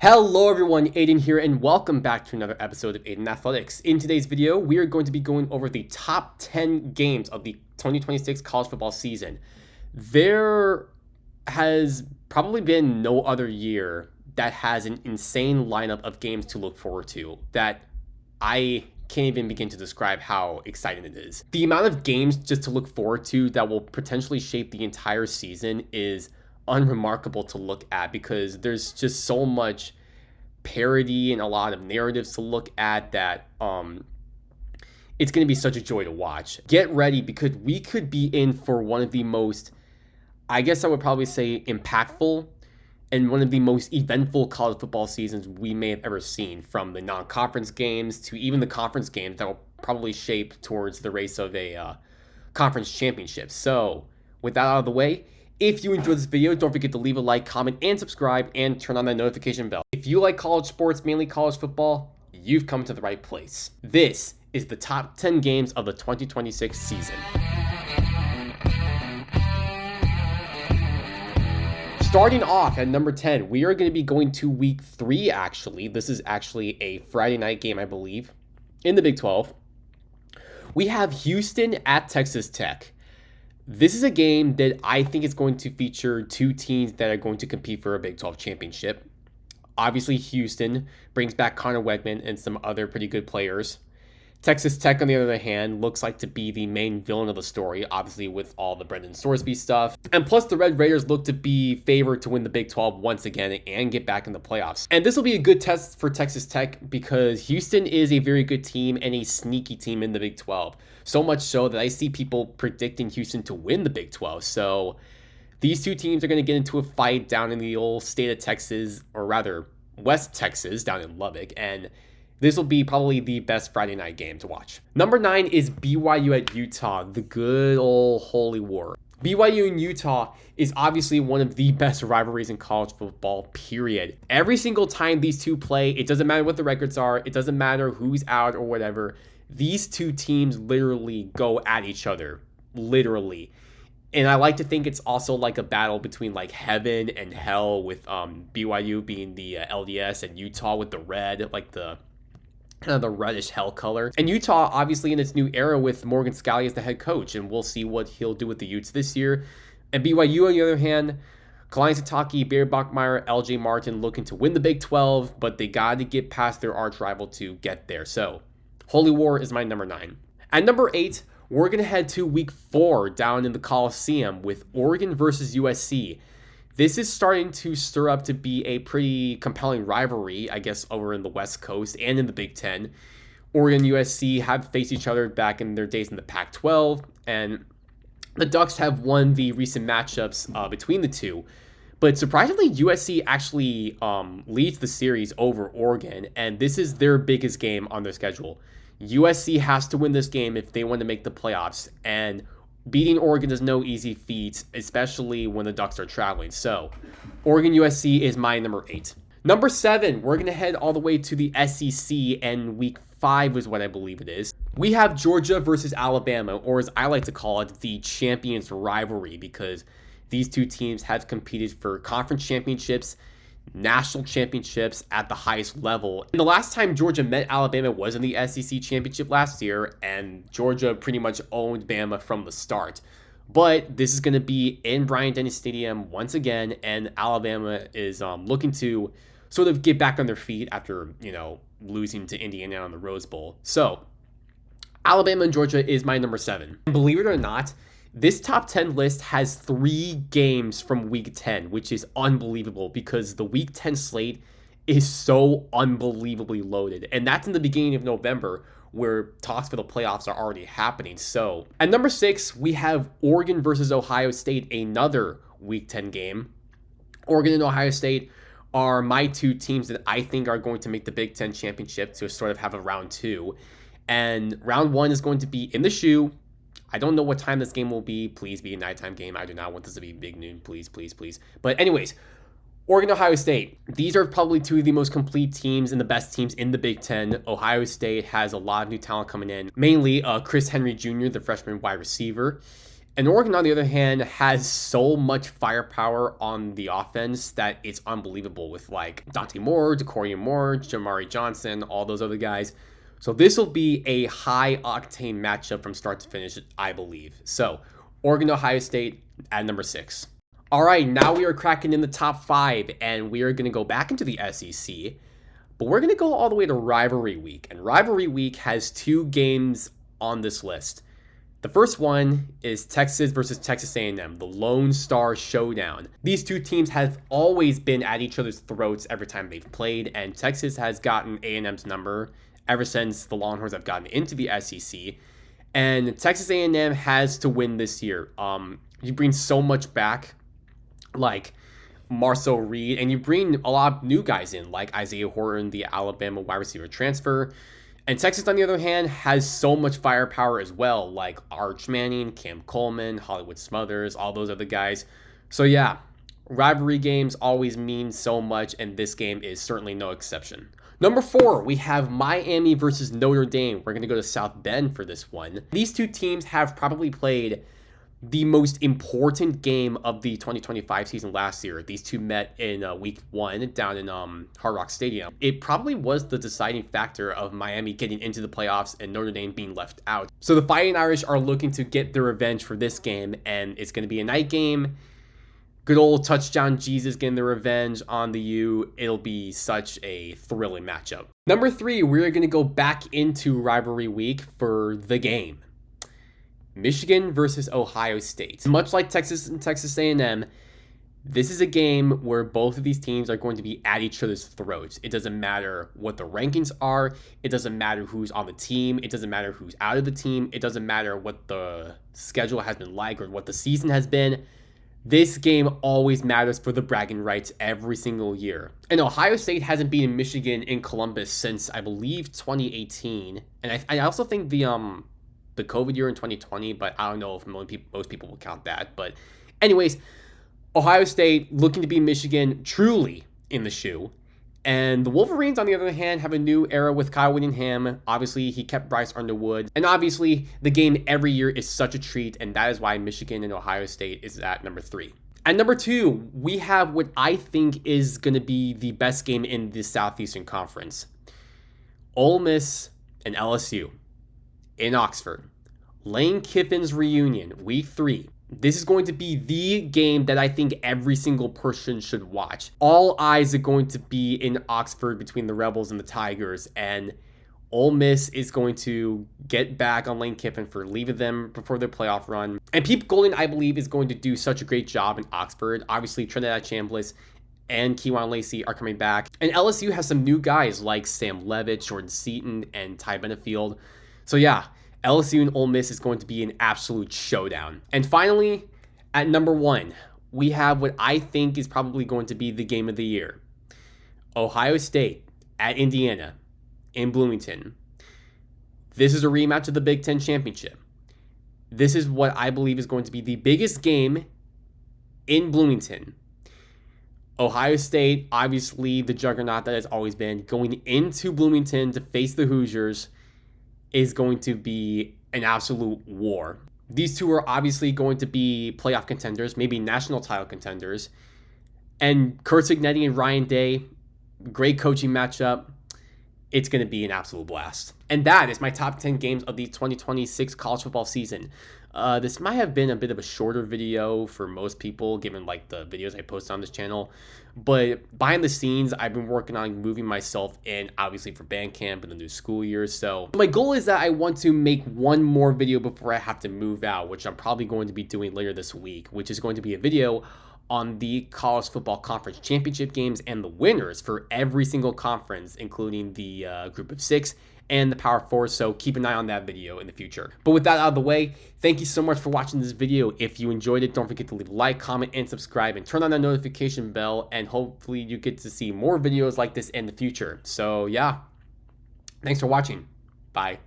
Hello everyone, Aiden here, and welcome back to another episode of Aiden Athletics. In today's video, we are going to be going over the top 10 games of the 2026 college football season. There has probably been no other year that has an insane lineup of games to look forward to that I can't even begin to describe how exciting it is. The amount of games just to look forward to that will potentially shape the entire season is unremarkable to look at because there's just so much parody and a lot of narratives to look at that it's going to be such a joy to watch. Get ready because we could be in for one of the most, I guess I would probably say, impactful and one of the most eventful college football seasons we may have ever seen, from the non-conference games to even the conference games that will probably shape towards the race of a conference championship. So with that out of the way, if you enjoyed this video, don't forget to leave a like, comment, and subscribe, and turn on that notification bell. If you like college sports, mainly college football, you've come to the right place. This is the top 10 games of the 2026 season. Starting off at number 10, we are going to be going to week 3, actually. This is actually a Friday night game, I believe, in the Big 12. We have Houston at Texas Tech. This is a game that I think is going to feature two teams that are going to compete for a Big 12 championship. Obviously, Houston brings back Connor Wegman and some other pretty good players. Texas Tech, on the other hand, looks like to be the main villain of the story, obviously with all the Brendan Sorsby stuff. And plus, the Red Raiders look to be favored to win the Big 12 once again and get back in the playoffs. And this will be a good test for Texas Tech because Houston is a very good team and a sneaky team in the Big 12. So much so that I see people predicting Houston to win the Big 12. So these two teams are going to get into a fight down in the old state of Texas, or rather West Texas, down in Lubbock. And this will be probably the best Friday night game to watch. Number 9 is BYU at Utah, the good old Holy War. BYU and Utah is obviously one of the best rivalries in college football, period. Every single time these two play, it doesn't matter what the records are, it doesn't matter who's out or whatever, these two teams literally go at each other, literally. And I like to think it's also like a battle between like heaven and hell, with BYU being the LDS and Utah with the red, like the kind of the reddish hell color. And Utah, obviously, in its new era with Morgan Scalley as the head coach, and we'll see what he'll do with the Utes this year. And BYU, on the other hand, Kalani Sitake, Barry Bachmeier, LJ Martin looking to win the Big 12, but they got to get past their arch rival to get there. So Holy War is my number 9. At number 8, we're going to head to week 4 down in the Coliseum with Oregon versus USC. This is starting to stir up to be a pretty compelling rivalry, I guess, over in the West Coast and in the Big 10. Oregon and USC have faced each other back in their days in the Pac-12, and the Ducks have won the recent matchups between the two. But surprisingly, USC actually leads the series over Oregon, and this is their biggest game on their schedule. USC has to win this game if they want to make the playoffs, and beating Oregon is no easy feat, especially when the Ducks are traveling. So Oregon USC is my number 8. Number 7, we're going to head all the way to the SEC, and week 5 is what I believe it is. We have Georgia versus Alabama, or as I like to call it, the champions rivalry, because these two teams have competed for conference championships, national championships at the highest level. And the last time Georgia met Alabama was in the SEC championship last year, and Georgia pretty much owned Bama from the start. But this is going to be in Bryant-Denny Stadium once again, and Alabama is looking to sort of get back on their feet after, losing to Indiana on the Rose Bowl. So Alabama and Georgia is my number 7. And believe it or not, this top 10 list has 3 games from week 10, which is unbelievable because the week 10 slate is so unbelievably loaded. And that's in the beginning of November, where talks for the playoffs are already happening. So at number 6, we have Oregon versus Ohio State, another week 10 game. Oregon and Ohio State are my two teams that I think are going to make the Big 10 championship to sort of have a round 2. And round 1 is going to be in the shoe. I don't know what time this game will be. Please be a nighttime game. I do not want this to be big noon. Please, please, please. But anyways, Oregon, Ohio State. These are probably two of the most complete teams and the best teams in the Big 10. Ohio State has a lot of new talent coming in. Mainly Chris Henry Jr., the freshman wide receiver. And Oregon, on the other hand, has so much firepower on the offense that it's unbelievable with like Dante Moore, Decoria Moore, Jamari Johnson, all those other guys. So this will be a high octane matchup from start to finish, I believe. So Oregon, Ohio State at number 6. All right, now we are cracking in the top 5, and we are going to go back into the SEC, but we're going to go all the way to Rivalry Week. And Rivalry Week has 2 games on this list. The first one is Texas versus Texas A&M, the Lone Star Showdown. These 2 teams have always been at each other's throats every time they've played, and Texas has gotten A&M's number ever since the Longhorns have gotten into the SEC. And Texas A&M has to win this year. You bring so much back, like Marcel Reed, and you bring a lot of new guys in, like Isaiah Horton, the Alabama wide receiver transfer. And Texas, on the other hand, has so much firepower as well, like Arch Manning, Cam Coleman, Hollywood Smothers, all those other guys. So yeah, rivalry games always mean so much, and this game is certainly no exception. Number 4, we have Miami versus Notre Dame. We're going to go to South Bend for this one. These 2 teams have probably played the most important game of the 2025 season last year. These 2 met in week 1 down in Hard Rock Stadium. It probably was the deciding factor of Miami getting into the playoffs and Notre Dame being left out. So the Fighting Irish are looking to get their revenge for this game, and it's going to be a night game. Good old touchdown Jesus getting the revenge on the U. It'll be such a thrilling matchup. Number 3, we're going to go back into rivalry week for the game. Michigan versus Ohio State. Much like Texas and Texas A&M, this is a game where both of these teams are going to be at each other's throats. It doesn't matter what the rankings are. It doesn't matter who's on the team. It doesn't matter who's out of the team. It doesn't matter what the schedule has been like or what the season has been. This game always matters for the bragging rights every single year. And Ohio State hasn't beaten Michigan in Columbus since, I believe, 2018. And I also think the COVID year in 2020, but I don't know if most people will count that. But anyways, Ohio State looking to beat Michigan truly in the shoe. And the Wolverines, on the other hand, have a new era with Kyle Whittingham. Obviously, he kept Bryce Underwood. And obviously, the game every year is such a treat, and that is why Michigan and Ohio State is at number 3. At number 2, we have what I think is going to be the best game in the Southeastern Conference. Ole Miss and LSU in Oxford. Lane Kiffin's reunion, week 3. This is going to be the game that I think every single person should watch. All eyes are going to be in Oxford between the Rebels and the Tigers, and Ole Miss is going to get back on Lane Kiffin for leaving them before their playoff run. And Pete Golden, I believe, is going to do such a great job in Oxford. Obviously, Trinidad Chambliss and Kewan Lacey are coming back. And LSU has some new guys like Sam Levitt, Jordan Seaton, and Ty Benefield. So yeah, LSU and Ole Miss is going to be an absolute showdown. And finally, at number 1, we have what I think is probably going to be the game of the year. Ohio State at Indiana in Bloomington. This is a rematch of the Big Ten Championship. This is what I believe is going to be the biggest game in Bloomington. Ohio State, obviously the juggernaut that has always been, going into Bloomington to face the Hoosiers is going to be an absolute war. These 2 are obviously going to be playoff contenders, maybe national title contenders. And Curt Cignetti and Ryan Day, great coaching matchup. It's going to be an absolute blast. And that is my top 10 games of the 2026 college football season. This might have been a bit of a shorter video for most people, given like the videos I post on this channel. But behind the scenes, I've been working on moving myself in, obviously, for band camp and the new school year. So my goal is that I want to make one more video before I have to move out, which I'm probably going to be doing later this week, which is going to be a video on the College Football Conference Championship games and the winners for every single conference, including the Group of 6 and the Power 4, so keep an eye on that video in the future. But with that out of the way, thank you so much for watching this video. If you enjoyed it, don't forget to leave a like, comment, and subscribe, and turn on that notification bell, and hopefully you get to see more videos like this in the future. So yeah, thanks for watching. Bye.